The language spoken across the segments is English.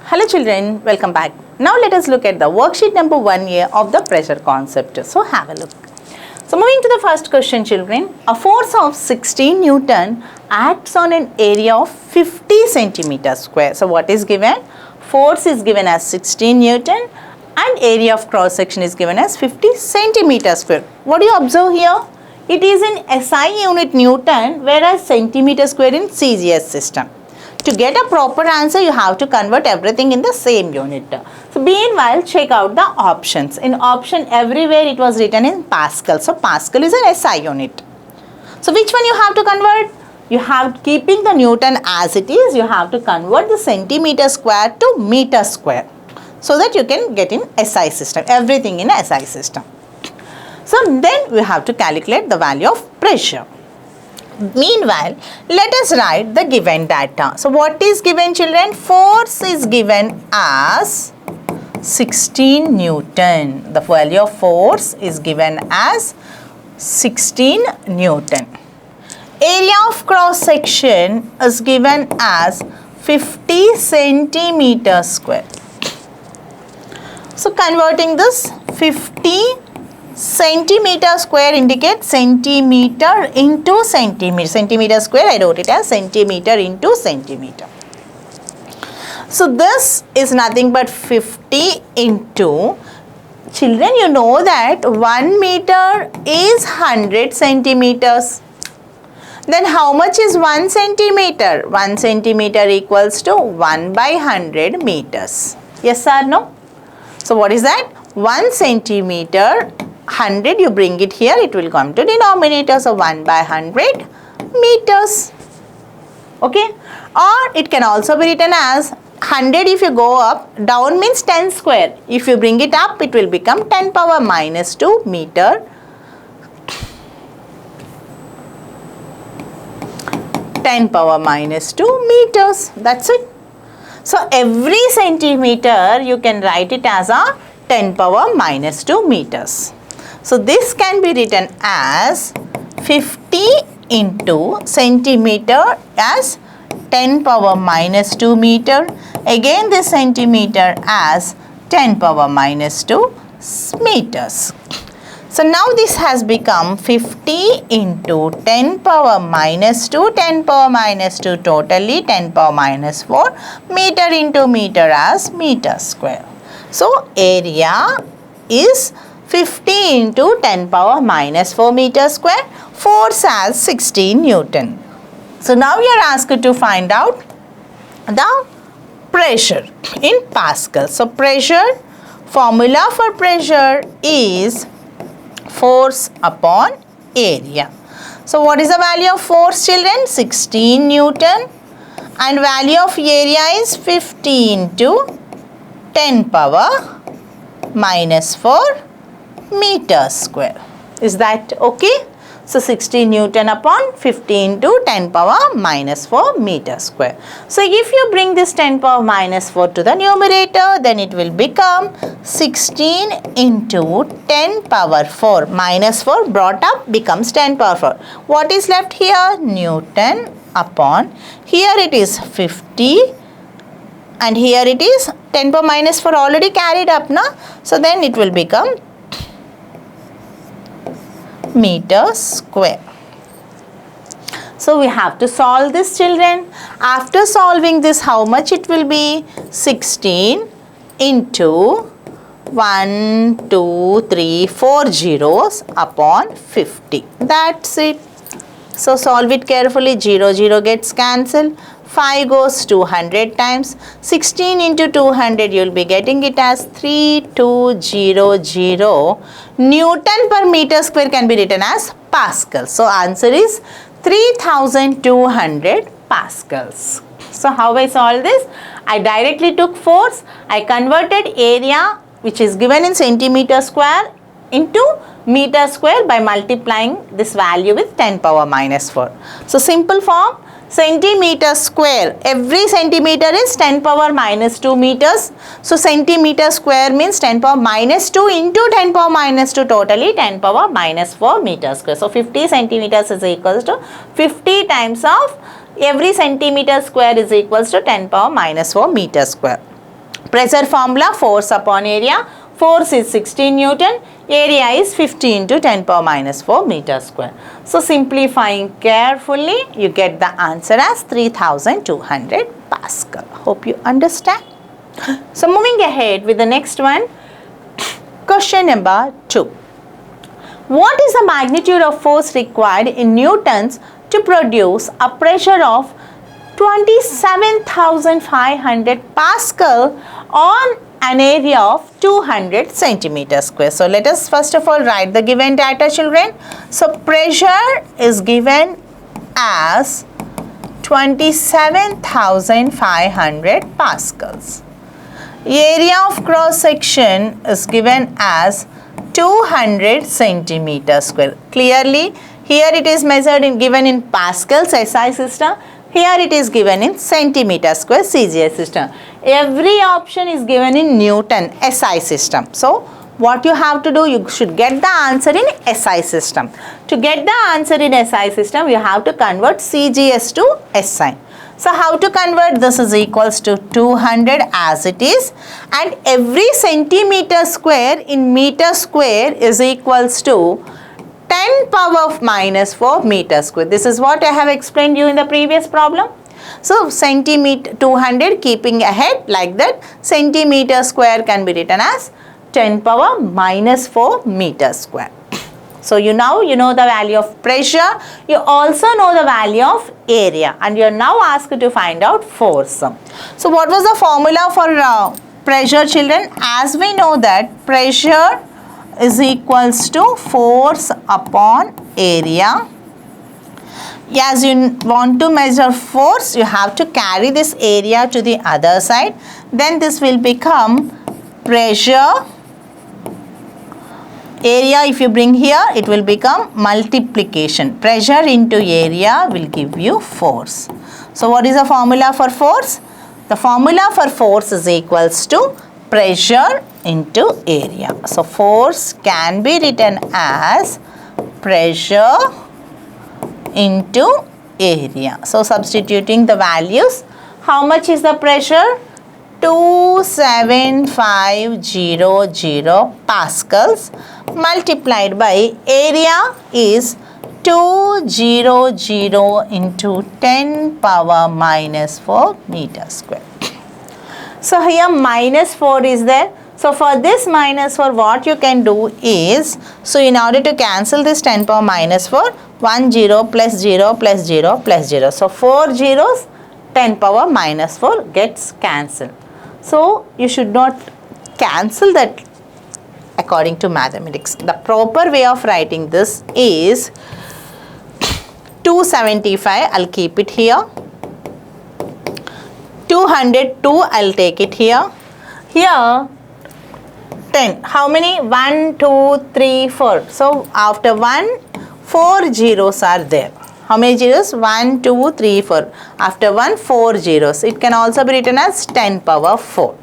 Hello children, welcome back. Now let us look at the worksheet number 1A of the pressure concept. So have a look. So moving to the first question children, a force of 16 Newton acts on an area of 50 centimeters square. So what is given? Force is given as 16 Newton and area of cross section is given as 50 centimeters square. What do you observe here? It is in SI unit Newton whereas centimeter square in CGS system. To get a proper answer, you have to convert everything in the same unit. So meanwhile, check out the options. In option everywhere it was written in Pascal. So Pascal is an SI unit. So which one you have to convert? You have, keeping the Newton as it is, you have to convert the centimeter square to meter square. So that you can get in SI system, everything in SI system. So then we have to calculate the value of pressure. Meanwhile, let us write the given data. So what is given children? Force is given as 16 Newton. The value of force is given as 16 Newton. Area of cross section is given as 50 centimeters square. So converting this 50 centimeter square indicates centimeter into centimeter. Centimeter square, I wrote it as centimeter into centimeter. So this is nothing but 50 into, children you know that 1 meter is 100 centimeters. Then how much is 1 centimeter? 1 centimeter equals to 1 by 100 meters. Yes or no? So what is that? 1 centimeter 100, you bring it here, it will come to denominator. So 1 by 100 meters. Okay. Or it can also be written as 100 if you go up, down means 10 square. If you bring it up, it will become 10 power minus 2 meter. 10 power minus 2 meters. That's it. So every centimeter you can write it as a 10 power minus 2 meters. So this can be written as 50 into centimeter as 10 power minus 2 meter. Again this centimeter as 10 power minus 2 meters. So now this has become 50 into 10 power minus 2, 10 power minus 2 totally 10 power minus 4 meter into meter as meter square. So area is 50 into 10 power minus 4 meter square, force as 16 Newton. So now you are asked to find out the pressure in Pascal. So pressure, formula for pressure is force upon area. So what is the value of force children? 16 Newton and value of area is 50 into 10 power minus 4 meters square. Is that okay? So 16 Newton upon 15 to 10 power minus 4 meter square. So if you bring this 10 power minus 4 to the numerator, then it will become 16 into 10 power 4 minus 4 brought up becomes 10 power 4. What is left here? Newton upon, here it is 50 and here it is 10 power minus 4 already carried up na. So then it will become meter square. So we have to solve this children. After solving this, how much it will be? 16 into 1, 2, 3, 4 zeros upon 50. That's it. So solve it carefully. 0, 0 gets cancelled. 5 goes 200 times. 16 into 200, you will be getting it as 3200 Newton per meter square can be written as Pascal. So answer is 3200 Pascals. So how I solve this? I directly took force. I converted area which is given in centimeter square into meter square by multiplying this value with 10 power minus 4. So simple form, centimeter square. Every centimeter is 10 power minus 2 meters. So centimeter square means 10 power minus 2 into 10 power minus 2, totally 10 power minus 4 meters square. So 50 centimeters is equals to 50 times of every centimeter square is equals to 10 power minus 4 meters square. Pressure formula, force upon area. Force is 16 Newton, area is 50 into 10 power minus 4 meter square. So simplifying carefully, you get the answer as 3200 Pascal. Hope you understand. So moving ahead with the next one, question number 2. What is the magnitude of force required in newtons to produce a pressure of 27,500 Pascal on an area of 200 centimeters square. So let us first of all write the given data, children. So pressure is given as 27,500 Pascals. Area of cross section is given as 200 centimeters square. Clearly here it is measured in given in Pascals SI system. Here it is given in centimeter square CGS system. Every option is given in Newton SI system. So what you have to do, you should get the answer in SI system. To get the answer in SI system, you have to convert CGS to SI. So how to convert? This is equals to 200 as it is, and every centimeter square in meter square is equals to 10 power of minus 4 meter square. This is what I have explained you in the previous problem. So centimeter 200 keeping ahead like that, centimeter square can be written as 10 power minus 4 meter square. So you know the value of pressure, you also know the value of area, and you are now asked to find out force. So what was the formula for pressure, children? As we know that pressure is equals to force upon area. As you want to measure force, you have to carry this area to the other side. Then this will become pressure. Area if you bring here, it will become multiplication. Pressure into area will give you force. So what is the formula for force? The formula for force is equals to pressure into area. So force can be written as pressure into area. So substituting the values, how much is the pressure? 27500 Pascals multiplied by area is 200 into 10 power minus 4 meter square. So here minus 4 is there. So for this minus 4, what you can do is, so in order to cancel this 10 power minus 4, 1 0 plus 0 plus 0 plus 0. So 4 zeros, 10 power minus 4 gets cancelled. So you should not cancel that according to mathematics. The proper way of writing this is 275, I'll keep it here. 202, I'll take it here. Here 10. How many? 1, 2, 3, 4. So after 1, 4 zeros are there. How many zeros? 1, 2, 3, 4. After 1, 4 zeros. It can also be written as 10 power 4.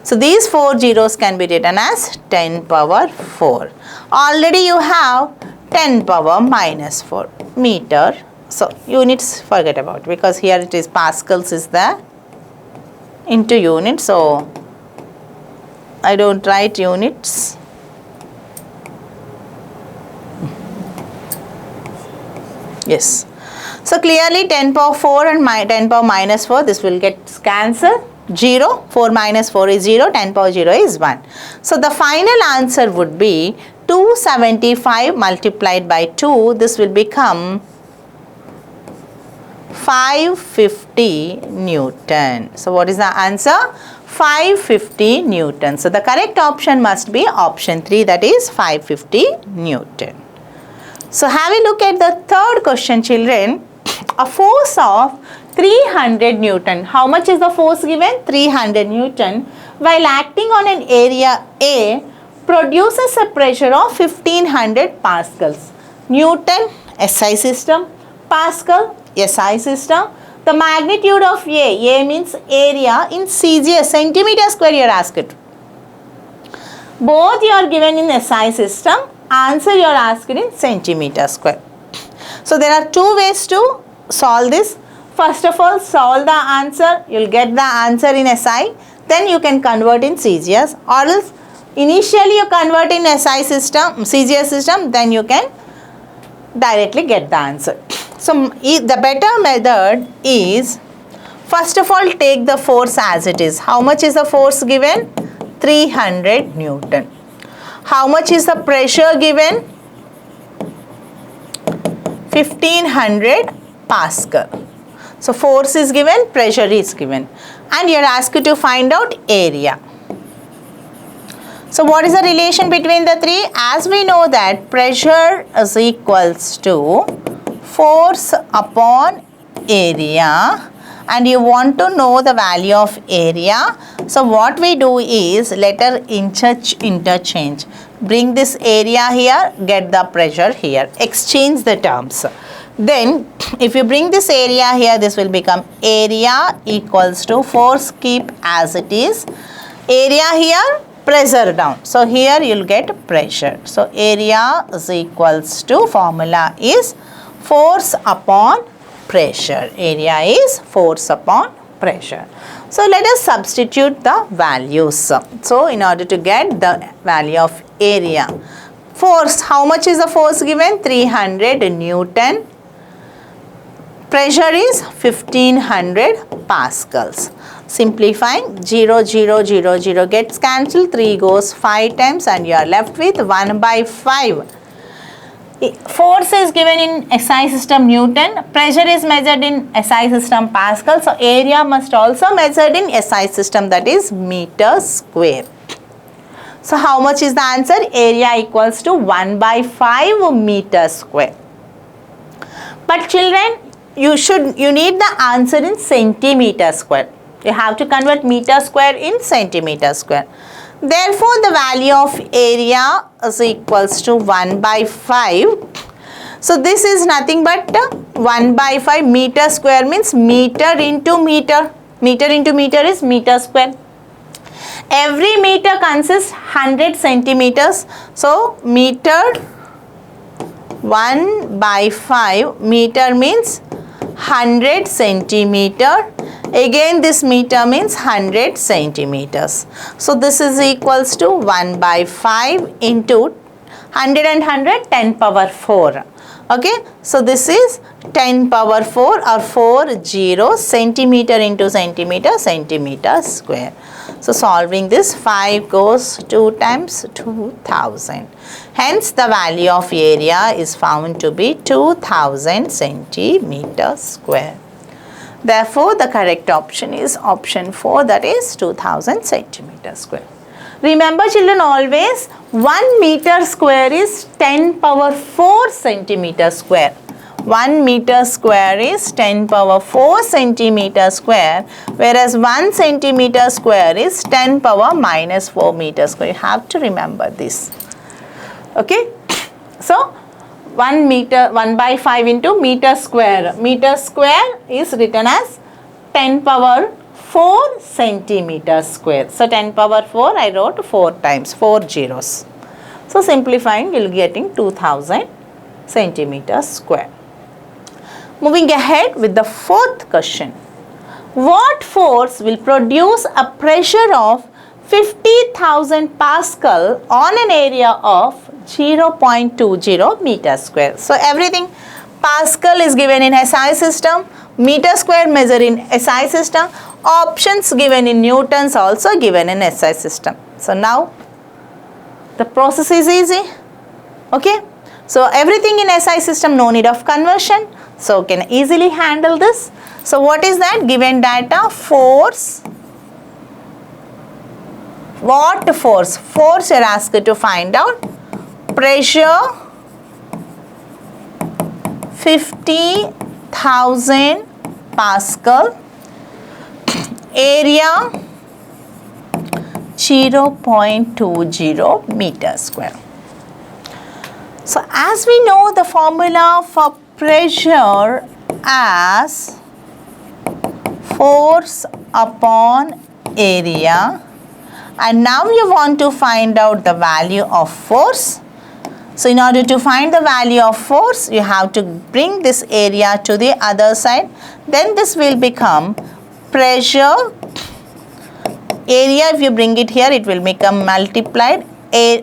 So these 4 zeros can be written as 10 power 4. Already you have 10 power minus 4 meter. So units forget about, because here it is Pascals is there into units. So I don't write units. Yes. So clearly 10 power 4 and 10 power minus 4, this will get cancelled. 0, 4 minus 4 is 0, 10 power 0 is 1. So the final answer would be 275 multiplied by 2, this will become 550 Newton. So what is the answer? 550 Newton. So the correct option must be option 3, that is 550 Newton. So have a look at the third question, children. A force of 300 Newton. How much is the force given? 300 Newton. While acting on an area A, produces a pressure of 1500 Pascals. Newton, SI system. Pascal, SI system. The magnitude of A means area in CGS, centimeter square you are asked. Both you are given in SI system, answer you are asked in centimeter square. So there are two ways to solve this. First of all, solve the answer, you will get the answer in SI, then you can convert in CGS, or else initially you convert in SI system, CGS system, then you can directly get the answer. So the better method is, first of all, take the force as it is. How much is the force given? 300 Newton. How much is the pressure given? 1500 Pascal. So force is given, pressure is given, and you are asked to find out area. So what is the relation between the three? As we know that pressure is equals to force upon area, and you want to know the value of area. So what we do is, let us interchange. Bring this area here, get the pressure here. Exchange the terms. Then if you bring this area here, this will become area equals to force keep as it is. Area here, pressure down. So here you will get pressure. So area is equals to, formula is force upon pressure. Area is force upon pressure. So let us substitute the values. So in order to get the value of area, force, how much is the force given? 300 Newton. Pressure is 1500 Pascals. Simplifying, 0, 0, 0, 0 gets cancelled, 3 goes 5 times, and you are left with 1 by 5. Force is given in SI system Newton, pressure is measured in SI system Pascal, so area must also measured in SI system, that is meter square. So how much is the answer? Area equals to 1 by 5 meter square. But children, you need the answer in centimeter square. You have to convert meter square in centimeter square. Therefore, the value of area is equals to 1 by 5. So this is nothing but 1 by 5 meter square means meter into meter. Meter into meter is meter square. Every meter consists 100 centimeters. So meter 1 by 5 meter means 100 centimeter. Again this meter means 100 centimeters. So this is equals to 1 by 5 into 100 and 100, 10 power 4. Okay. So this is 10 power 4 or 4 0 centimeter into centimeter, centimeter square. So solving this, 5 goes 2 times 2000. Hence the value of area is found to be 2000 centimeter square. Therefore, the correct option is option 4, that is 2000 centimeter square. Remember children, always 1 meter square is 10 power 4 centimeter square. 1 meter square is 10 power 4 centimeter square, whereas 1 centimeter square is 10 power minus 4 meter square. You have to remember this. Okay. So 1 by 5 into meter square. Meter square is written as 10 power 4 centimeter square. So 10 power 4 I wrote 4 times, 4 zeros. So simplifying, you will be getting 2000 centimeter square. Moving ahead with the fourth question. What force will produce a pressure of 50,000 Pascal on an area of 0.20 meter square? So everything, Pascal is given in SI system, meter square measured in SI system, options given in Newtons also given in SI system. So now the process is easy. Okay. So everything in SI system, no need of conversion. So can easily handle this. So what is that? Given data, force. What force? Force you are asked to find out. Pressure 50,000 Pascal. Area 0.20 meter square. So as we know, the formula for pressure as force upon area, and now you want to find out the value of force. So in order to find the value of force, you have to bring this area to the other side. Then this will become pressure. Area, if you bring it here, it will become multiplied.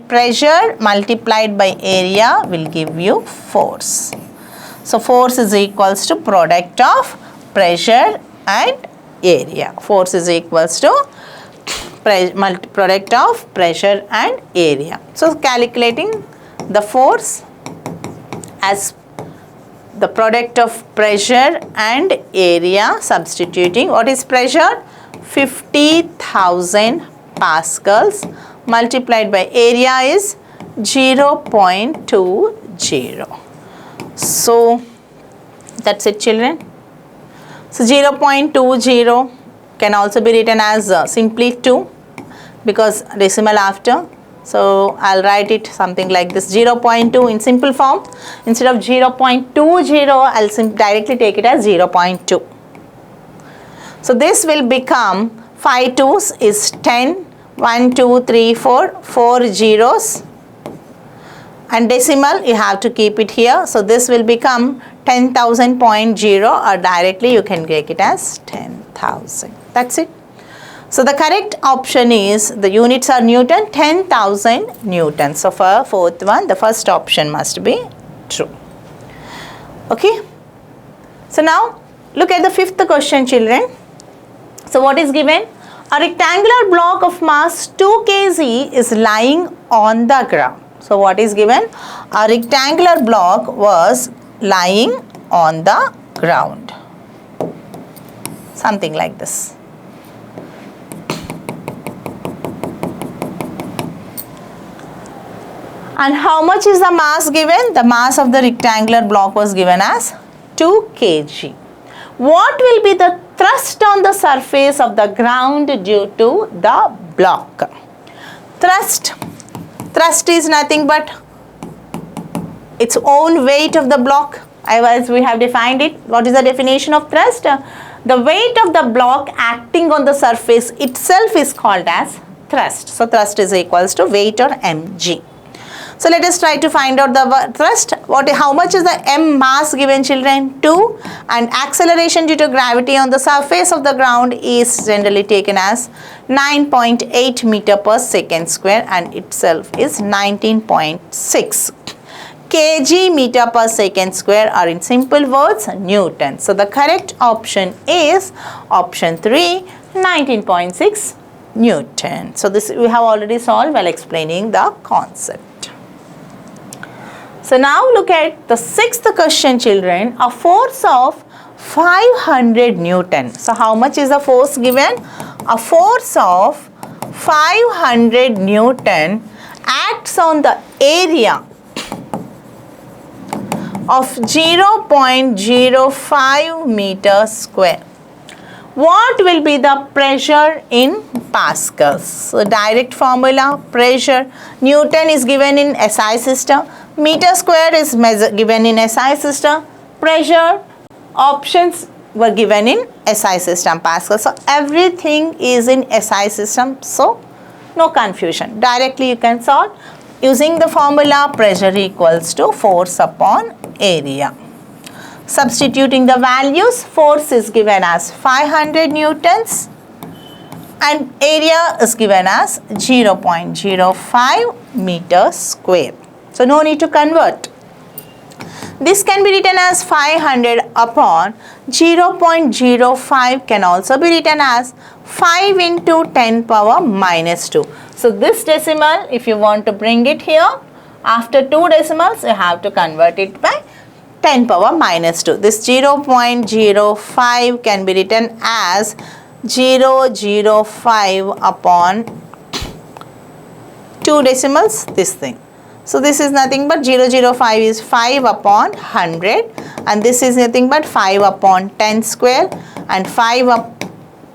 Pressure multiplied by area will give you force. So force is equals to product of pressure and area. Force is equals to product of pressure and area. So calculating the force as the product of pressure and area, substituting what is pressure? 50,000 pascals multiplied by area is 0.20. So that's it, children. So 0.20 can also be written as simply 2 because decimal after. So I'll write it something like this, 0.2 in simple form. Instead of 0.20, I'll directly take it as 0.2. So this will become 5 2s is 10, 1, 2, 3, 4, 4 zeros. And decimal, you have to keep it here. So this will become 10,000.0, or directly you can take it as 10,000. That's it. So the correct option is, the units are Newton, 10,000 Newton. So for fourth one, the first option must be true. Okay. So now look at the fifth question, children. So what is given? A rectangular block of mass 2 kg is lying on the ground. So what is given? A rectangular block was lying on the ground. Something like this. And how much is the mass given? The mass of the rectangular block was given as 2 kg. What will be the thrust on the surface of the ground due to the block? Thrust is nothing but its own weight of the block. As we have defined it. What is the definition of thrust? The weight of the block acting on the surface itself is called as thrust. So thrust is equals to weight, or mg. So let us try to find out the thrust. How much is the m mass given, children? 2, and acceleration due to gravity on the surface of the ground is generally taken as 9.8 meter per second square, and itself is 19.6 kg meter per second square, or in simple words, Newton. So the correct option is option 3, 19.6 Newton. So this we have already solved while explaining the concept. So now look at the sixth question, children. A force of 500 Newton. So how much is the force given? A force of 500 Newton acts on the area of 0.05 meters square. What will be the pressure in pascals? So direct formula, pressure. Newton is given in SI system. Meter square is given in SI system. Pressure options were given in SI system, Pascal. So everything is in SI system. So no confusion. Directly you can solve using the formula, pressure equals to force upon area. Substituting the values, force is given as 500 newtons and area is given as 0.05 meters square. So no need to convert. This can be written as 500 upon 0.05 can also be written as 5 into 10 power minus 2. So this decimal, if you want to bring it here, after 2 decimals, you have to convert it by 10 power minus 2. This 0.05 can be written as 0.05 upon 2 decimals, this thing. So this is nothing but 0.05 is 5 upon 100 and this is nothing but 5 upon 10 square and 10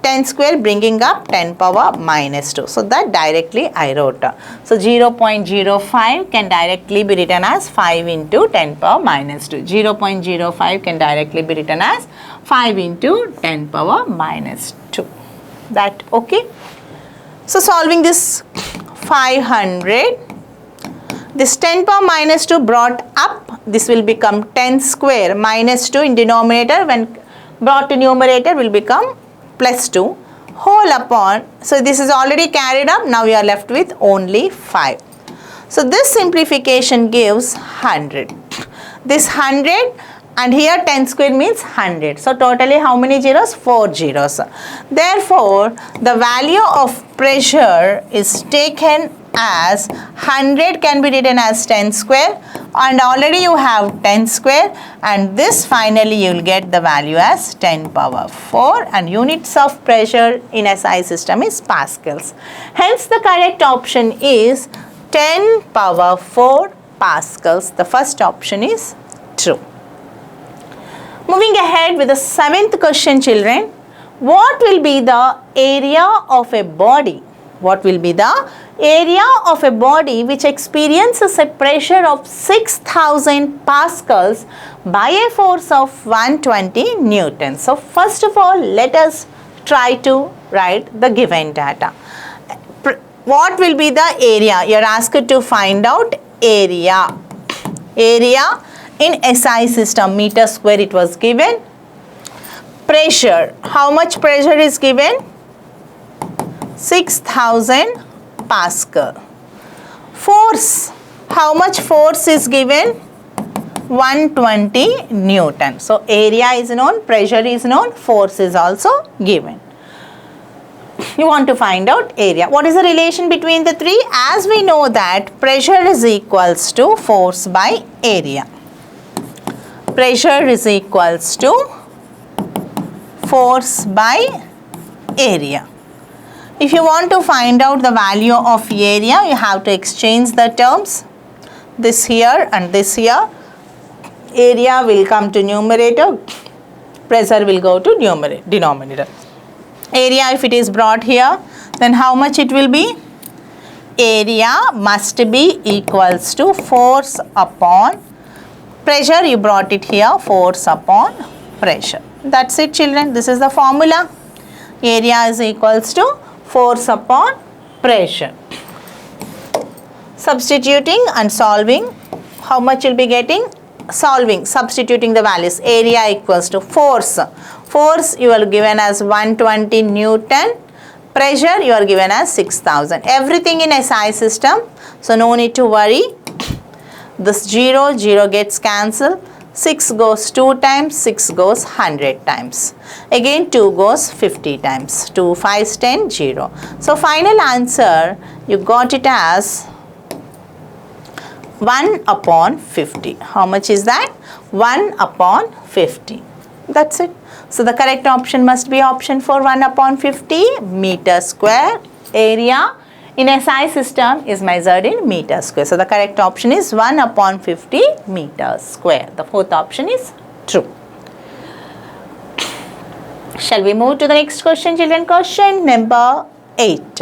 10 square bringing up 10 power minus 2. So that directly I wrote. So 0.05 can directly be written as 5 into 10 power minus 2. 0.05 can directly be written as 5 into 10 power minus 2. That okay? So solving this 500, this 10 power minus 2 brought up, this will become 10 square minus 2 in denominator, when brought to numerator will become plus 2 whole upon, so this is already carried up, now we are left with only 5. So this simplification gives 100. This 100 and here 10 square means 100. So totally how many zeros? 4 zeros. Therefore, the value of pressure is taken as 100 can be written as 10 square, and already you have 10 square, and this finally you will get the value as 10 power 4, and units of pressure in SI system is pascals. Hence the correct option is 10 power 4 pascals. The first option is true. Moving ahead with the 7th question, children. What will be the area of a body? What will be the area of a body which experiences a pressure of 6000 pascals by a force of 120 newtons? So first of all, let us try to write the given data. What will be the area? You are asked to find out area. Area in SI system, meter square it was given. Pressure, how much pressure is given? 6000 pascal. Force, how much force is given? 120 newton. So area is known, pressure is known, force is also given. You want to find out area. What is the relation between the three? As we know that pressure is equals to force by area. Pressure is equals to force by area. If you want to find out the value of area, you have to exchange the terms. This here and this here. Area will come to numerator, pressure will go to denominator. Area, if it is brought here, then how much it will be? Area must be equals to force upon pressure. You brought it here, force upon pressure. That's it, children. This is the formula. Area is equals to force upon pressure. Substituting and solving, how much you'll be getting? Solving, substituting the values. Area equals to force. Force you are given as 120 newton. Pressure you are given as 6000. Everything in SI system, so no need to worry. This 0 gets cancelled. 6 goes 2 times, 6 goes 100 times. Again 2 goes 50 times. 2 5s 10, 0. So final answer, you got it as 1 upon 50. How much is that? 1 upon 50. That's it. So the correct option must be option for 1 upon 50. Meter square. Area in SI system is measured in meter square. So the correct option is 1 upon 50 meters square. The fourth option is true. Shall we move to the next question, children? Question number 8.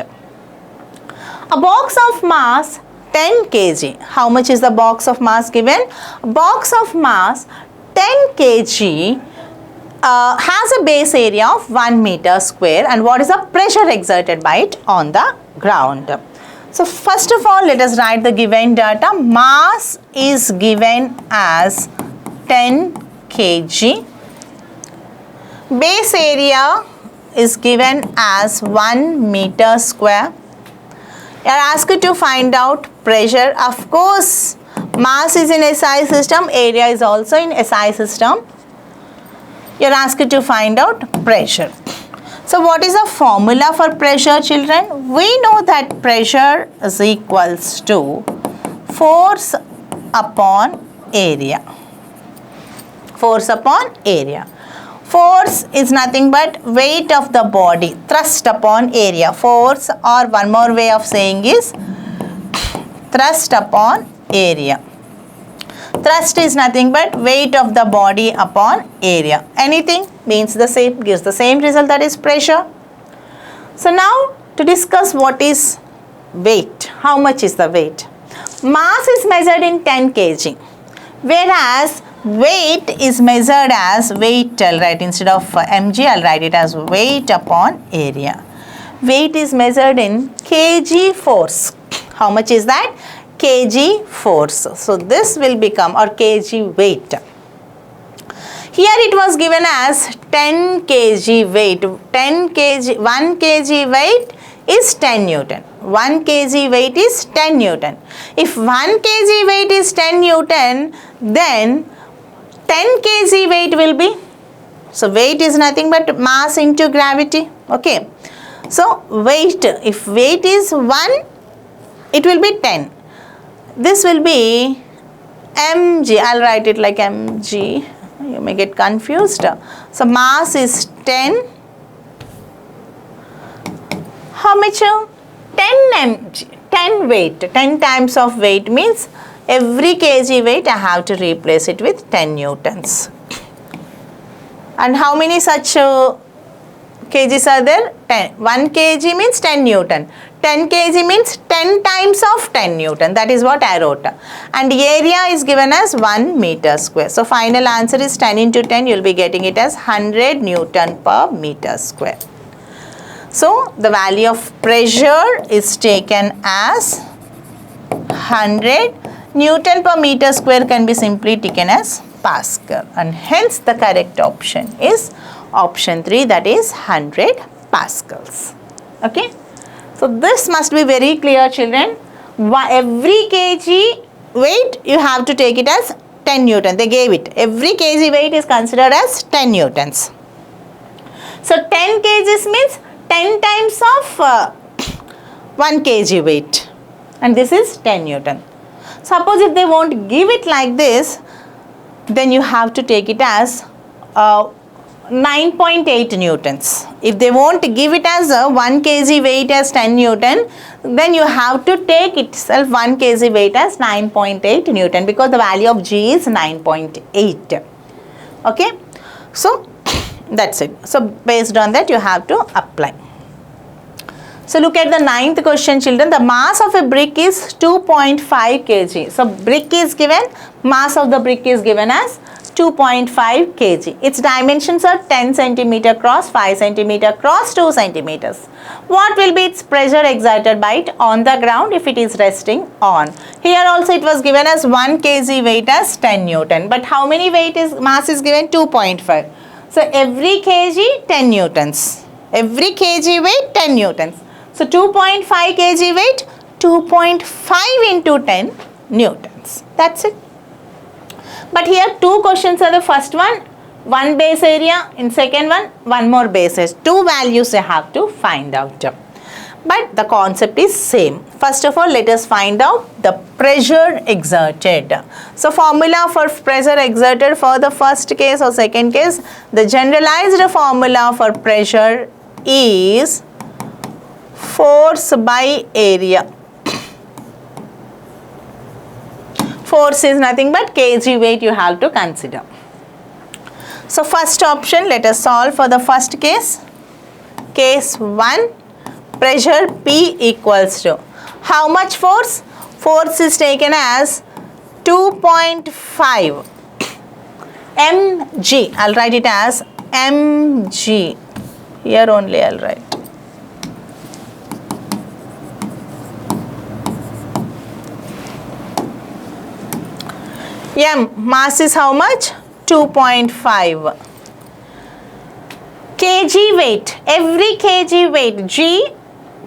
A box of mass 10 kg. How much is the box of mass given? A box of mass 10 kg has a base area of 1 meter square, and what is the pressure exerted by it on the ground? So first of all, let us write the given data. Mass is given as 10 kg. Base area is given as 1 meter square. You are asked to find out pressure. Of course, mass is in SI system, area is also in SI system. You are asked to find out pressure. So what is the formula for pressure, children? We know that pressure is equals to force upon area. Force upon area. Force is nothing but weight of the body, thrust upon area. Force, or one more way of saying is thrust upon area. Thrust is nothing but weight of the body upon area. Anything means the same, gives the same result, that is pressure. So now to discuss what is weight. How much is the weight? Mass is measured in 10 kg, whereas weight is measured as weight. I'll write instead of mg, I'll write it as weight upon area. Weight is measured in kg force. How much is that? Kg force. So this will become, or kg weight. Here it was given as 10 kg weight. 10 kg, 1 kg weight is 10 Newton. 1 kg weight is 10 Newton. If 1 kg weight is 10 Newton, then 10 kg weight will be, so weight is nothing but mass into gravity. Okay. So weight, if weight is 1, it will be 10. This will be mg. I'll write it like mg. You may get confused. So mass is 10. How much? 10 mg. 10 weight. 10 times of weight means every kg weight I have to replace it with 10 newtons. And how many such kgs are there? 10. 1 kg means 10 Newton. 10 kg means 10 times of 10 Newton. That is what I wrote. And area is given as 1 meter square. So final answer is 10 into 10. You will be getting it as 100 Newton per meter square. So the value of pressure is taken as 100. Newton per meter square can be simply taken as Pascal. And hence the correct option is option 3, that is 100 pascals. Okay. So this must be very clear, children. Every kg weight you have to take it as 10 Newton. They gave it. Every kg weight is considered as 10 Newtons. So 10 kgs means 10 times of 1 kg weight. And this is 10 Newton. Suppose if they won't give it like this, then you have to take it as 9.8 newtons. If they won't give it as a 1 kg weight as 10 Newton, then you have to take itself 1 kg weight as 9.8 Newton, because the value of G is 9.8. Okay. So that's it. So based on that you have to apply. So look at the 9th question, children. The mass of a brick is 2.5 kg. So brick is given, mass of the brick is given as 2.5 kg. Its dimensions are 10 cm cross 5 cm cross 2 centimeters. What will be its pressure exerted by it on the ground if it is resting on? Here also it was given as 1 kg weight as 10 Newton. But how many mass is given? 2.5. So every kg 10 newtons. Every kg weight 10 newtons. So 2.5 kg weight, 2.5 into 10 newtons. That's it. But here two questions are the first one, one base area, in second one more base area. Two values you have to find out. But the concept is same. First of all, let us find out the pressure exerted. So formula for pressure exerted for the first case or second case, the generalized formula for pressure is force by area. Force is nothing but kg weight you have to consider. So first option, let us solve for the first case. Case 1, pressure P equals to how much force? Force is taken as 2.5 mg. I'll write it as mg. Here only I'll write. M, mass is how much? 2.5. Kg weight, every kg weight, G,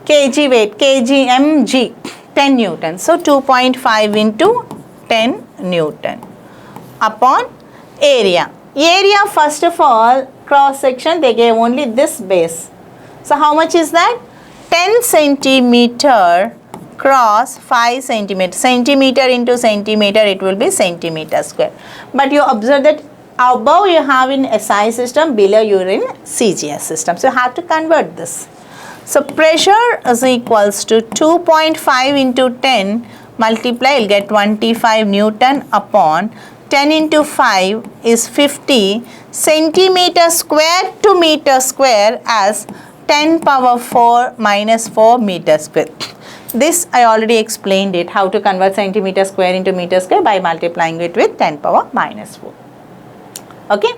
kg weight, kg, mg, 10 Newton. So 2.5 into 10 Newton upon area. Area, first of all, cross section, they gave only this base. So how much is that? 10 centimeter cross 5 centimeter. Centimeter into centimeter, it will be centimeter square. But you observe that above you have in SI system, below you are in CGS system. So you have to convert this. So pressure is equals to 2.5 into 10 multiply, you'll get 25 Newton upon 10 into 5 is 50 centimeter square to meter square as 10 power 4 minus 4 meter square. This I already explained it, how to convert centimeter square into meter square by multiplying it with 10 power minus 4. Okay.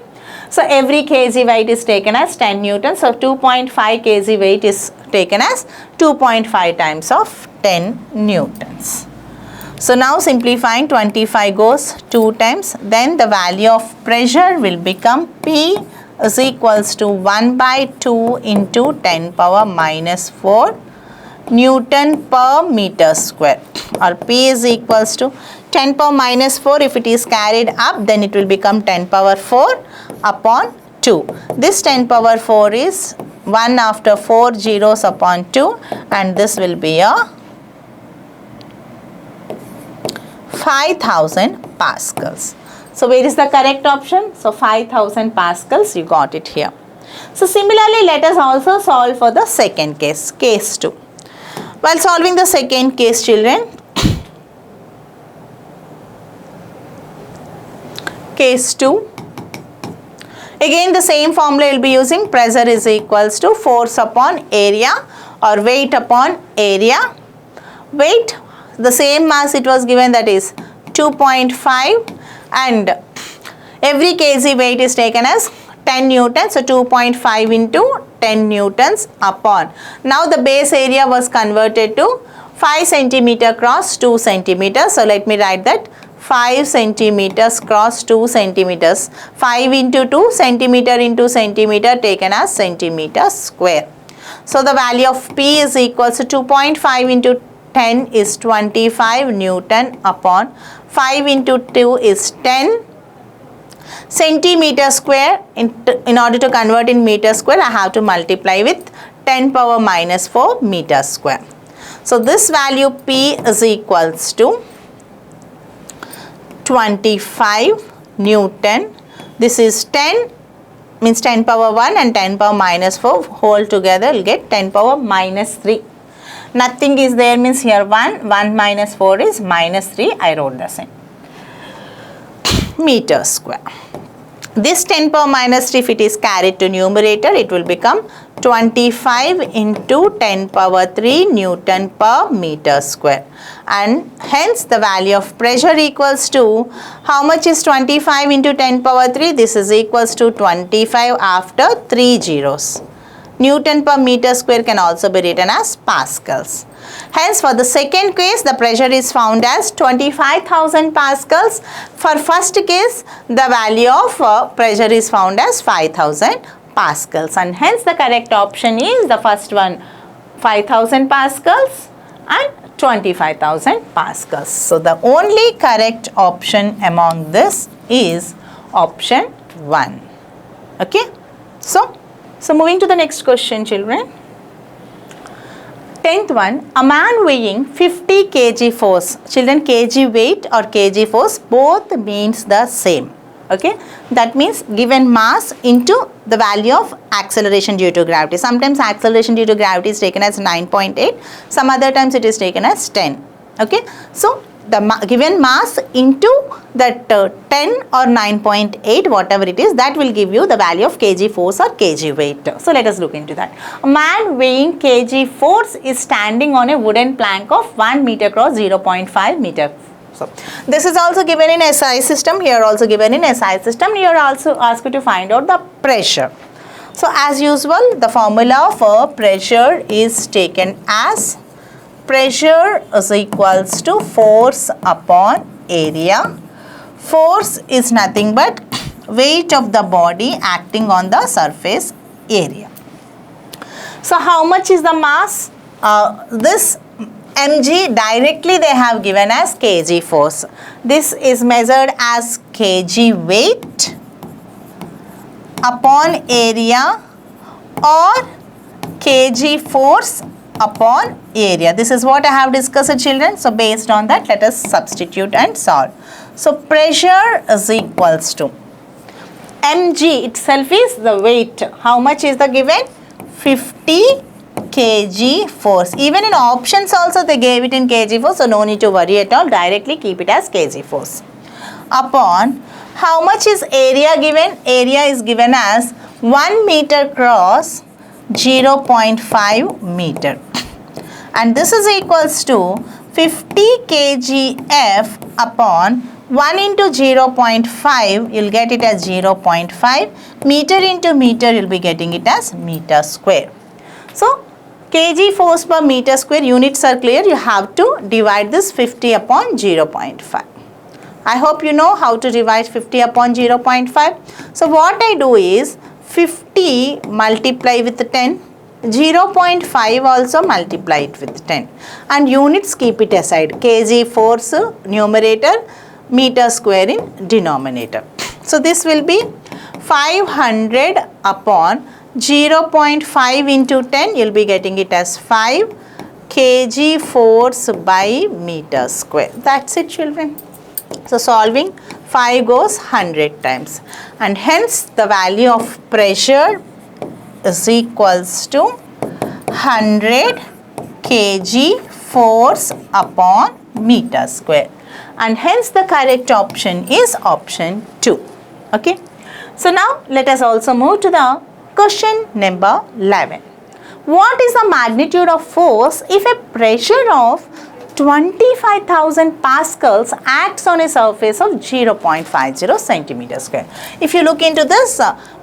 So every kg weight is taken as 10 newtons. So 2.5 kg weight is taken as 2.5 times of 10 newtons. So now simplifying, 25 goes 2 times. Then the value of pressure will become P is equals to 1 by 2 into 10 power minus 4 Newton per meter square, or P is equals to 10 power minus 4. If it is carried up, then it will become 10 power 4 upon 2. This 10 power 4 is 1 after 4 zeros upon 2, and this will be a 5000 pascals. So where is the correct option? So 5000 pascals, you got it here. So similarly, let us also solve for the second case, case 2. While solving the second case, children, case 2, again the same formula will be using. Pressure is equals to force upon area, or weight upon area. Weight, the same mass it was given, that is 2.5, and every kg weight is taken as 10 newtons. So 2.5 into 10 newtons upon. Now the base area was converted to 5 centimeter cross 2 centimeters. So let me write that 5 centimeters cross 2 centimeters. 5 into 2 centimeter into centimeter taken as centimeter square. So the value of P is equals to 2.5 into 10 is 25 Newton upon 5 into 2 is 10 centimeter square. In order to convert in meter square, I have to multiply with 10 power minus 4 meter square. So this value P is equals to 25 Newton. This is 10, means 10 power 1 and 10 power minus 4 whole together will get 10 power minus 3. Nothing is there, means here 1 minus 4 is minus 3. I wrote the same. Meter square. This 10 power minus 3, if it is carried to numerator, it will become 25 into 10 power 3 Newton per meter square. And hence the value of pressure equals to, how much is 25 into 10 power 3? This is equals to 25 after 3 zeros. Newton per meter square can also be written as pascals. Hence for the second case, the pressure is found as 25,000 pascals. For first case, the value of pressure is found as 5,000 pascals, and hence the correct option is the first one, 5,000 pascals and 25,000 pascals. So the only correct option among this is option 1. Okay. So moving to the next question, children. 10th one, a man weighing 50 kg force. Children, kg weight or kg force both means the same. Okay, that means given mass into the value of acceleration due to gravity. Sometimes acceleration due to gravity is taken as 9.8, some other times it is taken as 10. Okay, so the given mass into that 10 or 9.8, whatever it is, that will give you the value of kg force or kg weight. So let us look into that. A man weighing kg force is standing on a wooden plank of 1 meter cross 0.5 meter. So this is also given in SI system, here also given in SI system. Here also asked you to find out the pressure. So as usual, the formula for pressure is taken as pressure is equals to force upon area. Force is nothing but weight of the body acting on the surface area. So how much is the mass? This mg directly they have given as kg force. This is measured as kg weight upon area or kg force upon area. This is what I have discussed, children. So based on that, let us substitute and solve. So pressure is equals to mg itself is the weight. How much is the given? 50 kg force. Even in options also they gave it in kg force, so no need to worry at all. Directly keep it as kg force. Upon how much is area given? Area is given as 1 meter cross 0.5 meter. And this is equals to 50 kgf upon 1 into 0.5, you'll get it as 0.5. Meter into meter, you'll be getting it as meter square. So, kg force per meter square, units are clear. You have to divide this 50 upon 0.5. I hope you know how to divide 50 upon 0.5. So, what I do is 50 multiply with 10. 0.5 also multiply it with 10 and units keep it aside. Kg force numerator, meter square in denominator. So this will be 500 upon 0.5 into 10, you'll be getting it as 5 kg force by meter square. That's it, children. So solving 5 goes 100 times and hence the value of pressure is equals to 100 kg force upon meter square, and hence the correct option is option 2. Okay. So now let us also move to the question number 11. What is the magnitude of force if a pressure of 25,000 pascals acts on a surface of 0.50 centimeter square? If you look into this,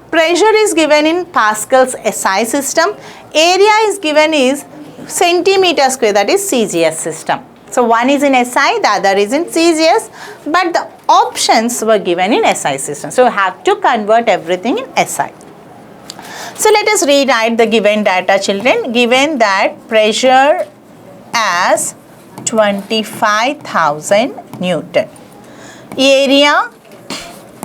pressure is given in pascals SI system, area is given is centimeter square, that is CGS system. So one is in SI, the other is in CGS, but the options were given in SI system. So you have to convert everything in SI. So let us rewrite the given data, children. Given that pressure as 25,000 Newton. Area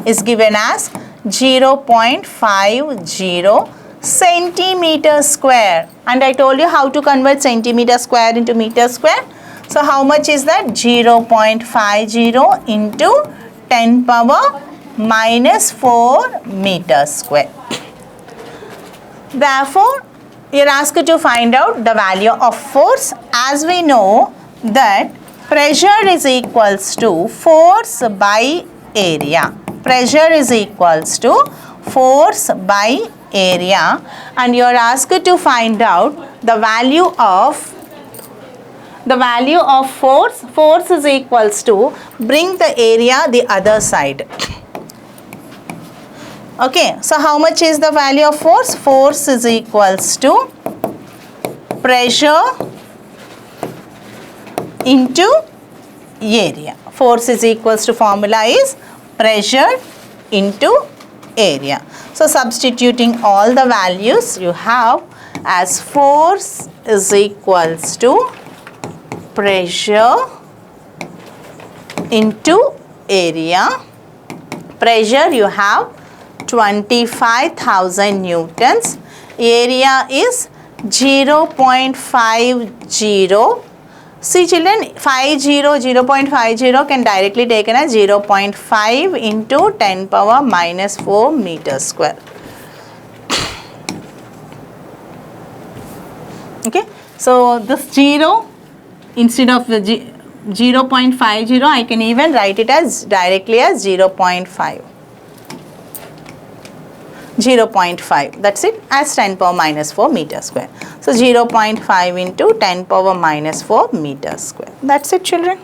is given as 0.50 centimeter square, and I told you how to convert centimeter square into meter square. So how much is that? 0.50 into 10 power minus 4 meter square. Therefore, you are asked to find out the value of force. As we know that pressure is equals to force by area. Pressure is equals to force by area, and you are asked to find out the value of force. Force is equals to, bring the area the other side. Okay, so how much is the value of force? Force is equals to pressure into area. Force is equals to, formula is pressure into area. So substituting all the values, you have as force is equals to pressure into area. Pressure you have 25,000 newtons. Area is 0.50. See children, 0.50 can directly taken as 0.5 into 10 power minus 4 meter square. Okay, so this 0 instead of the 0.50, I can even write it as directly as 0.5. 0.5, that's it, as 10 power minus 4 meter square. So 0.5 into 10 power minus 4 meter square. That's it, children.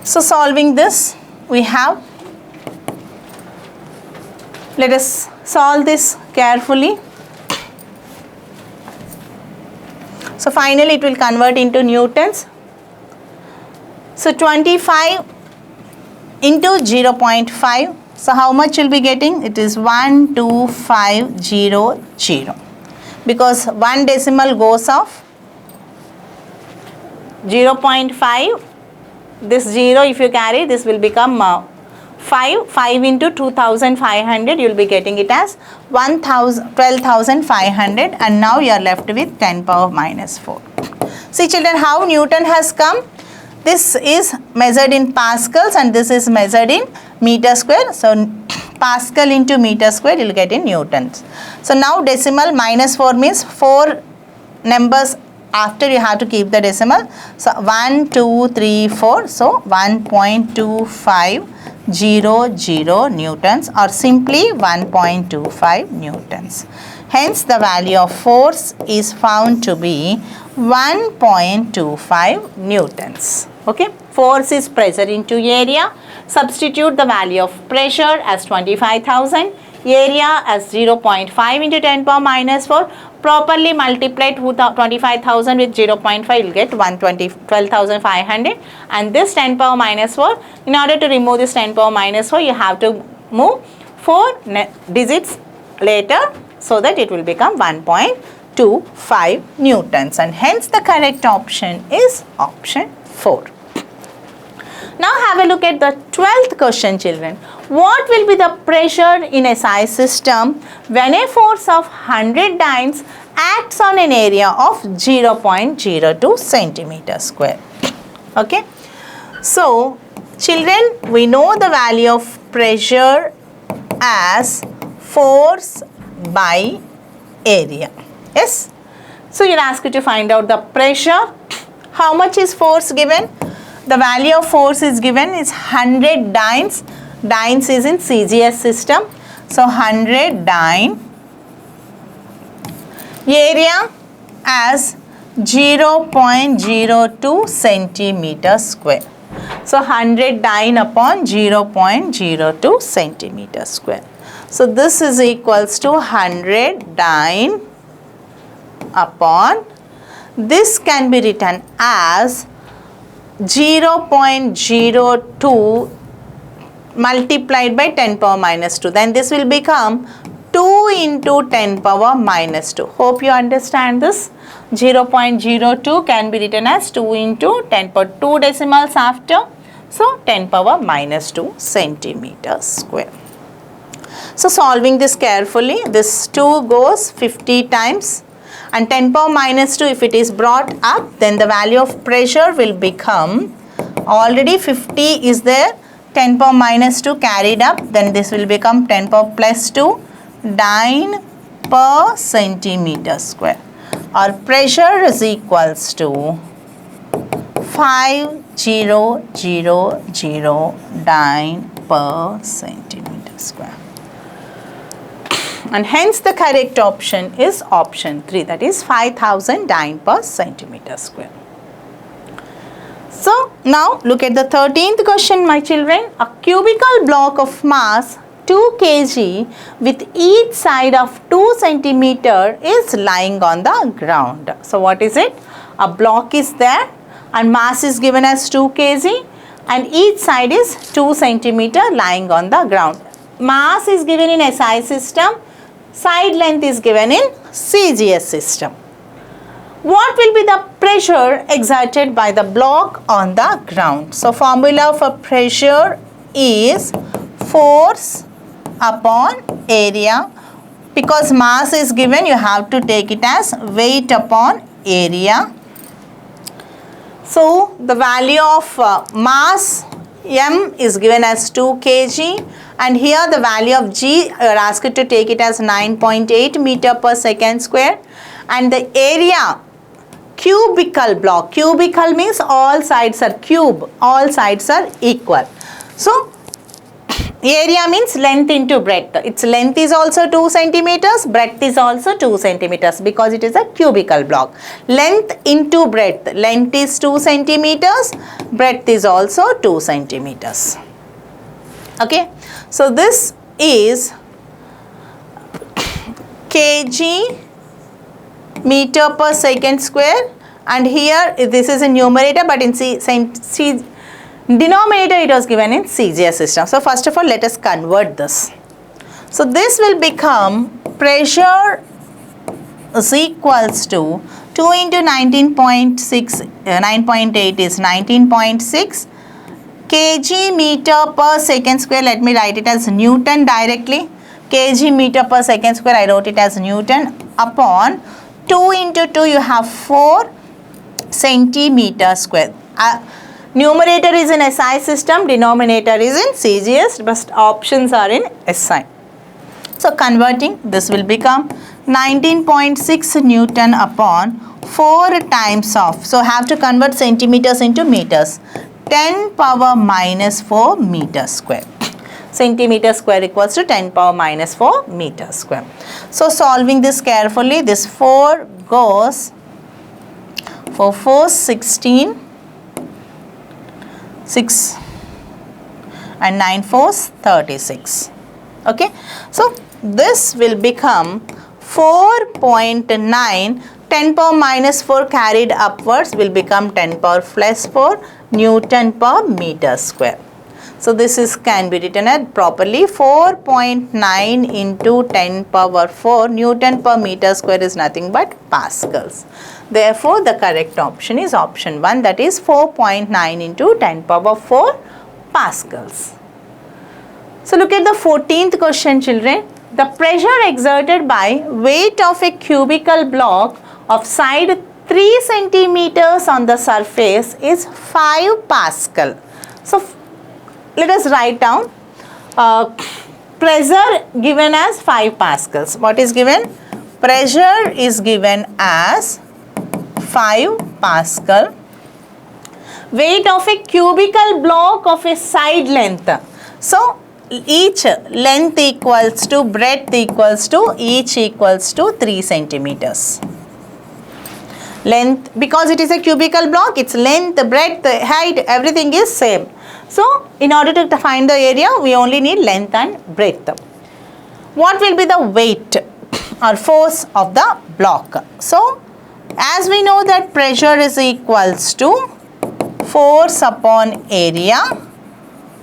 So solving this, we have, let us solve this carefully. So finally it will convert into newtons. So 25 into 0.5. So how much you'll be getting? It is 12500, because one decimal goes off. 0.5, this 0 if you carry, this will become 5. 5 into 2500, you will be getting it as 12,500, and now you are left with 10 power minus 4. See children, how Newton has come. This is measured in pascals and this is measured in meter square. So Pascal into meter square you will get in newtons. So now decimal minus 4 means 4 numbers after you have to keep the decimal. So 1, 2, 3, 4. So 1.2500 newtons, or simply 1.25 newtons. Hence, the value of force is found to be 1.25 newtons. Okay, force is pressure into area. Substitute the value of pressure as 25,000, area as 0.5 into 10 power minus 4. Properly multiplied 25,000 with 0.5, you will get 12,500, and this 10 power minus 4. In order to remove this 10 power minus 4, you have to move 4 digits later, so that it will become 1.25 newtons, and hence the correct option is option 4. Now have a look at the 12th question, children. What will be the pressure in a SI system when a force of 100 dynes acts on an area of 0.02 centimeter square? Okay. So, children, we know the value of pressure as force by area. Yes. So, you are asked to find out the pressure. How much is force given? The value of force is given is 100 dynes. Dynes is in CGS system. So, 100 dyne. Area as 0.02 centimeter square. So, 100 dyne upon 0.02 centimeter square. So, this is equals to 100 dyne upon, this can be written as 0.02 multiplied by 10 power minus 2. Then this will become 2 into 10 power minus 2. Hope you understand this. 0.02 can be written as 2 into 10 power 2 decimals after. So, 10 power minus 2 centimeters square. So, solving this carefully, this 2 goes 50 times. And 10 power minus 2, if it is brought up, then the value of pressure will become, already 50 is there, 10 power minus 2 carried up, then this will become 10 power plus 2 dyne per centimeter square. Our pressure is equals to 5000 dyne per centimeter square. And hence the correct option is option 3, that is 5000 dyne per centimeter square. So, now look at the 13th question, my children. A cubical block of mass 2 kg with each side of 2 centimeter is lying on the ground. So, what is it? A block is there and mass is given as 2 kg and each side is 2 centimeter lying on the ground. Mass is given in SI system. Side length is given in CGS system. What will be the pressure exerted by the block on the ground? So, formula for pressure is force upon area. Because mass is given, you have to take it as weight upon area. So, the value of mass M is given as 2 kg. And here the value of G, you are asked to take it as 9.8 meter per second square. And the area, cubical block. Cubical means all sides are cube. All sides are equal. So, area means length into breadth. Its length is also 2 centimeters. Breadth is also 2 centimeters because it is a cubical block. Length into breadth. Length is 2 centimeters. Breadth is also 2 centimeters. Okay. So, this is kg meter per second square, and here this is a numerator, but in denominator it was given in CGS system. So, first of all, let us convert this. So, this will become pressure is equals to 2 into 19.6, 9.8 is 19.6 kg meter per second square. Let me write it as Newton directly. Kg meter per second square, I wrote it as Newton upon 2 into 2, you have 4 centimeter square. Numerator is in SI system, denominator is in CGS, but options are in SI. So, converting, this will become 19.6 Newton upon 4 times of, so have to convert centimeters into meters, 10 power minus 4 meter square. So, centimeter square equals to 10 power minus 4 meter square. So solving this carefully, this 4 goes for 4 16, 6 and 9 4s 36. Okay, so this will become 4.9. 10 power minus 4 carried upwards will become 10 power plus 4 Newton per meter square. So this can be written as properly 4.9 into 10 power 4 Newton per meter square is nothing but pascals. Therefore, the correct option is option 1, that is 4.9 into 10 power 4 pascals. So look at the 14th question, children. The pressure exerted by weight of a cubical block of side 3 centimeters on the surface is 5 Pascal. So let us write down pressure given as 5 Pascals. What is given? Pressure is given as 5 Pascal. Weight of a cubical block of a side length. So each length equals to breadth equals to each equals to 3 centimeters. Length, because it is a cubical block, its length, breadth, height, everything is same. So in order to find the area, we only need length and breadth. What will be the weight or force of the block? So as we know that pressure is equals to force upon area,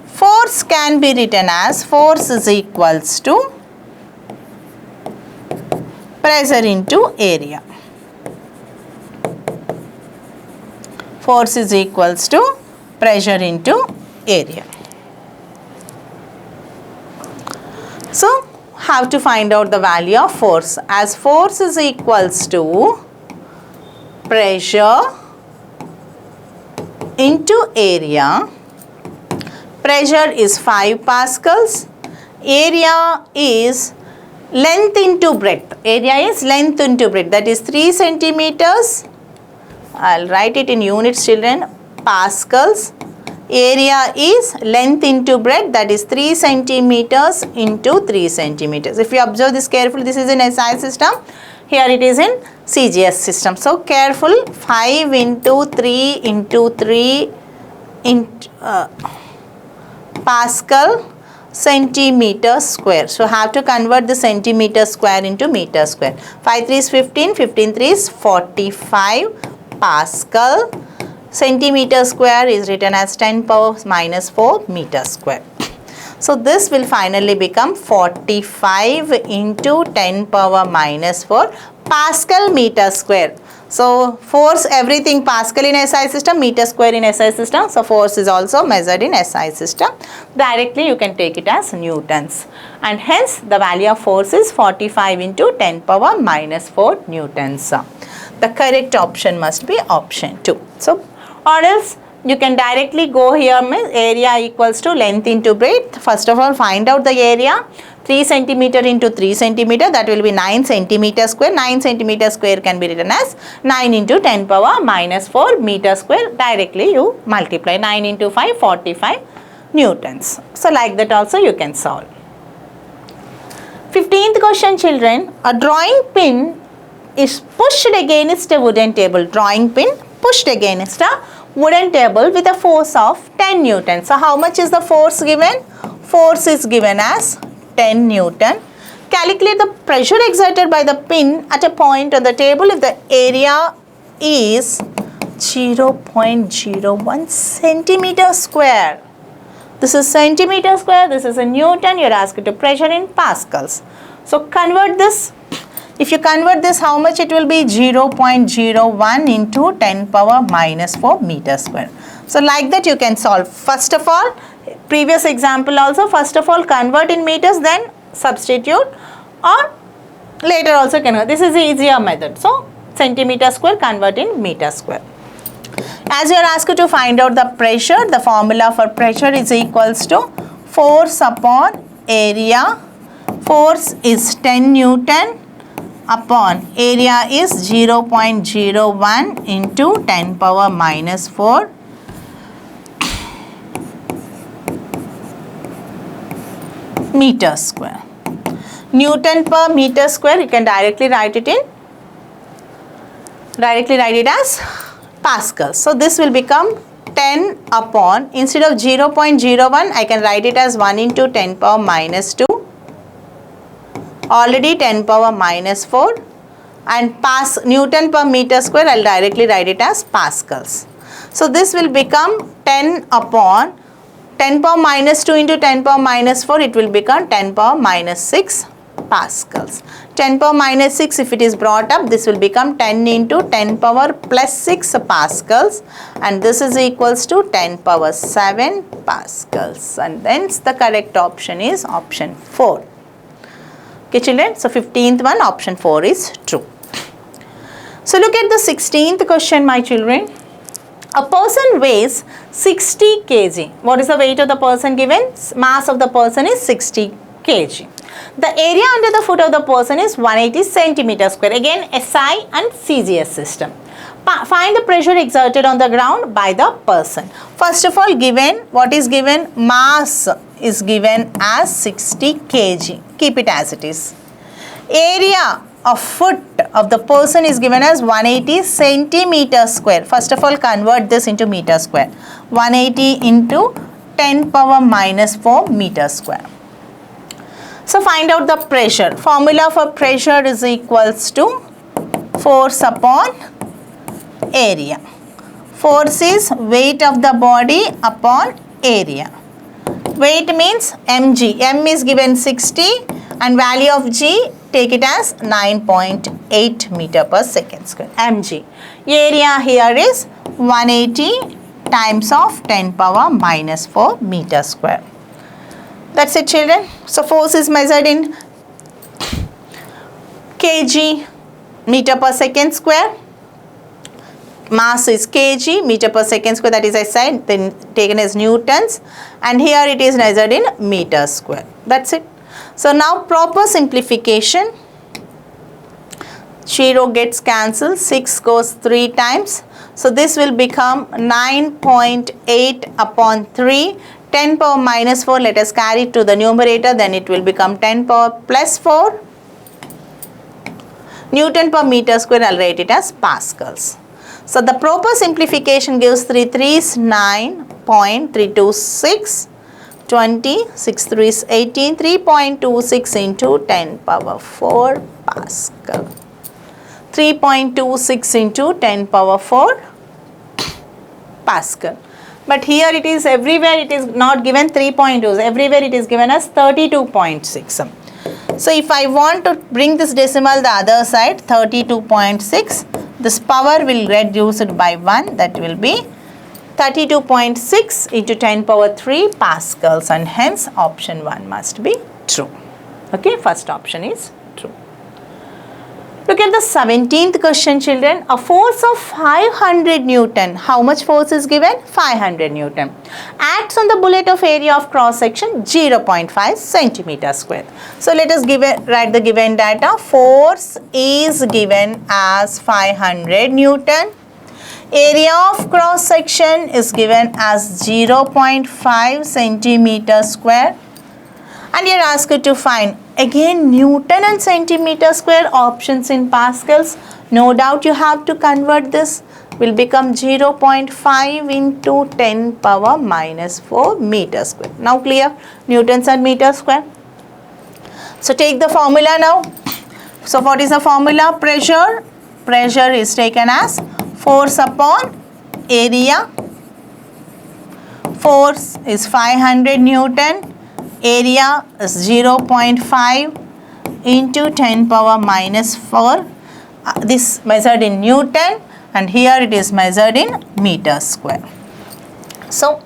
force can be written as force is equals to pressure into area. Force is equals to pressure into area. So how to find out the value of force? As force is equals to pressure into area. Pressure is 5 pascals. Area is length into breadth. Area is length into breadth, that is 3 centimeters. I'll write it in units, children. Pascals. Area is length into breadth, that is 3 centimeters into 3 centimeters. If you observe this carefully, this is in SI system. Here it is in CGS system. So careful, 5 into 3 into 3 into Pascal centimeter square. So have to convert the centimeter square into meter square. 5 3 is 15, 15 3 is 45 Pascal. Centimeter square is written as 10 power minus 4 meter square. So this will finally become 45 into 10 power minus 4 Pascal meter square. So force, everything Pascal in SI system, meter square in SI system. So force is also measured in SI system. Directly you can take it as newtons. And hence the value of force is 45 into 10 power minus 4 newtons. The correct option must be option 2. So or else you can directly go here, area equals to length into breadth. First of all, find out the area. 3 centimeter into 3 centimeter, that will be 9 centimeter square. 9 centimeter square can be written as 9 into 10 power minus 4 meter square. Directly you multiply 9 into 5, 45 newtons. So like that also you can solve. 15th question, children. A drawing pin is pushed against a wooden table. Drawing pin pushed against a wooden table with a force of 10 Newton. So how much is the force given? Force is given as 10 Newton. Calculate the pressure exerted by the pin at a point on the table if the area is 0.01 centimeter square. This is centimeter square, this is a Newton, you are asked to pressure in pascals. So convert this. If you convert this, how much it will be? 0.01 into 10 power minus 4 meter square. So like that you can solve. First of all, previous example also, first of all convert in meters, then substitute, or later also convert. This is the easier method. So centimeter square convert in meter square. As you are asked to find out the pressure, the formula for pressure is equals to force upon area. Force is 10 Newton upon area is 0.01 into 10 power minus 4 meter square. Newton per meter square, you can directly write it as Pascal. So this will become 10 upon, instead of 0.01, I can write it as 1 into 10 power minus 2, already 10 power minus 4, and Newton per meter square, I'll directly write it as Pascals. So this will become 10 upon 10 power minus 2 into 10 power minus 4, it will become 10 power minus 6 Pascals. 10 power minus 6, if it is brought up, this will become 10 into 10 power plus 6 Pascals, and this is equals to 10 power 7 Pascals, and hence the correct option is option 4. Okay children, so 15th one, option 4 is true. So look at the 16th question, my children. A person weighs 60 kg. What is the weight of the person given? Mass of the person is 60 kg. The area under the foot of the person is 180 centimeter square. Again, SI and CGS system. Find the pressure exerted on the ground by the person. First of all, given, what is given? Mass is given as 60 kg. Keep it as it is. Area of foot of the person is given as 180 centimeter square. First of all, convert this into meter square. 180 into 10 power minus 4 meter square. So find out the pressure. Formula for pressure is equals to force upon area. Force is weight of the body upon area. Weight means mg. M is given 60 and value of g, take it as 9.8 meter per second square, mg. Area here is 180 times of 10 power minus 4 meter square. That's it children. So force is measured in kg meter per second square. Mass is kg meter per second square, that is I said, then taken as newtons, and here it is measured in meter square. That's it. So now proper simplification. 0 gets cancelled, 6 goes 3 times. So this will become 9.8 upon 3. 10 power minus 4, let us carry it to the numerator, then it will become 10 power plus 4. Newton per meter square, I'll write it as Pascals. So the proper simplification gives 3 3s 9.326, 20, 6 3s 18, 3.26 into 10 power 4 Pascal. 3.26 into 10 power 4 Pascal. But here it is, everywhere it is not given 3.2, everywhere it is given as 32.6. So if I want to bring this decimal the other side, 32.6, this power will reduce it by 1, that will be 32.6 into 10 power 3 Pascals, and hence option 1 must be true. Okay, first option is true. Look at the 17th question children. A force of 500 Newton. How much force is given? 500 Newton. Acts on the bullet of area of cross section 0.5 centimeter square. So let us write the given data. Force is given as 500 Newton. Area of cross section is given as 0.5 centimeter square. And you are asked to find again Newton and centimeter square, options in Pascals. No doubt you have to convert this, will become 0.5 into 10 power minus 4 meter square. Now clear? Newtons and meter square. So take the formula now. So what is the formula? Pressure. Pressure is taken as force upon area. Force is 500 Newton. Area is 0.5 into 10 power minus 4. This measured in Newton, and here it is measured in meter square. So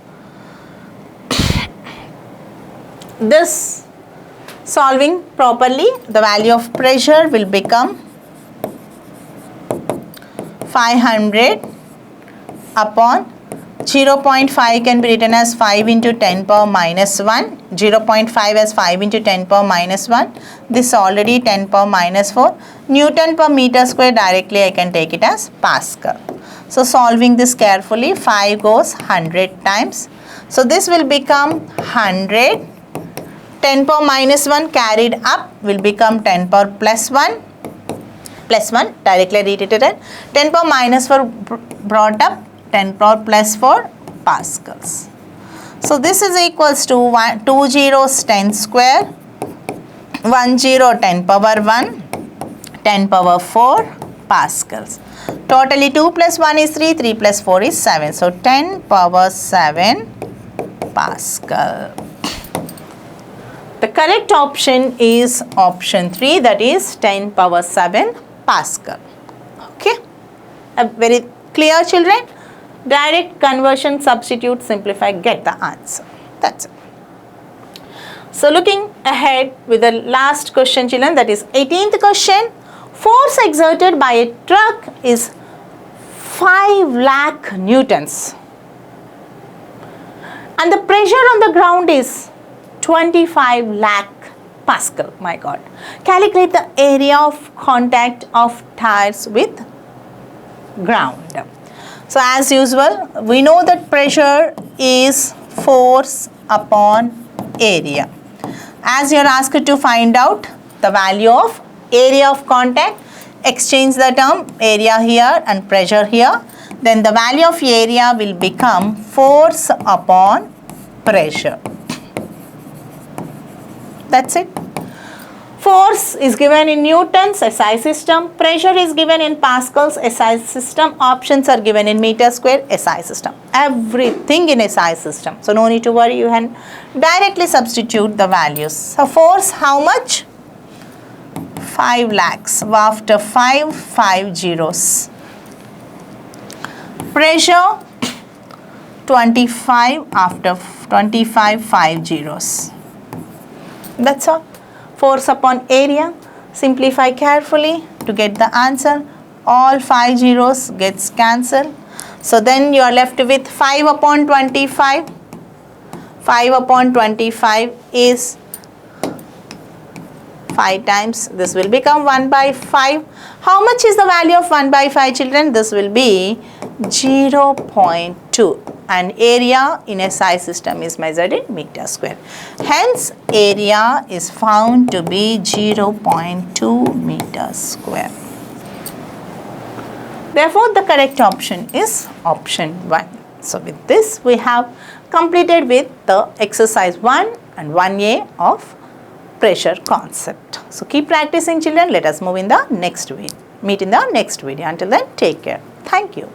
this solving properly, the value of pressure will become 500 upon 0.5 can be written as 5 into 10 power minus 1. 0.5 as 5 into 10 power minus 1. This already 10 power minus 4. Newton per meter square, directly I can take it as Pascal. So solving this carefully, 5 goes 100 times. So this will become 100 10 power minus 1 carried up will become 10 power plus 1. Plus 1, directly reiterated. 10 power minus 4 brought up, 10 power plus 4 pascals. So this is equals to 2 zeros 10 square, 1 0 10 power 1, 10 power 4 pascals. Totally 2 plus 1 is 3, 3 plus 4 is 7. So 10 power 7 pascal. The correct option is option 3, that is 10 power 7 pascal. Okay, very clear, children? Direct conversion, substitute, simplify, get the answer. That's it. So looking ahead with the last question, children, that is 18th question. Force exerted by a truck is 5 lakh newtons and the pressure on the ground is 25 lakh pascal. My God. Calculate the area of contact of tires with ground. So as usual, we know that pressure is force upon area. As you are asked to find out the value of area of contact, exchange the term area here and pressure here. Then the value of area will become force upon pressure. That's it. Force is given in newtons, SI system. Pressure is given in pascals, SI system. Options are given in meter square, SI system. Everything in SI system. So no need to worry, you can directly substitute the values. So force how much? 5 lakhs. After 5 zeros. Pressure 25 after 25 5 zeros. That's all. Force upon area. Simplify carefully to get the answer. All 5 zeros gets cancelled. So then you are left with 5 upon 25. 5 upon 25 is 5 times. This will become 1 by 5. How much is the value of 1 by 5, children? This will be 0.2. And area in a SI system is measured in meter square. Hence, area is found to be 0.2 meters square. Therefore, the correct option is option 1. So, with this, we have completed with the exercise 1 and 1A of pressure concept. So, keep practicing, children. Let us move in the next video. Meet in the next video. Until then, take care. Thank you.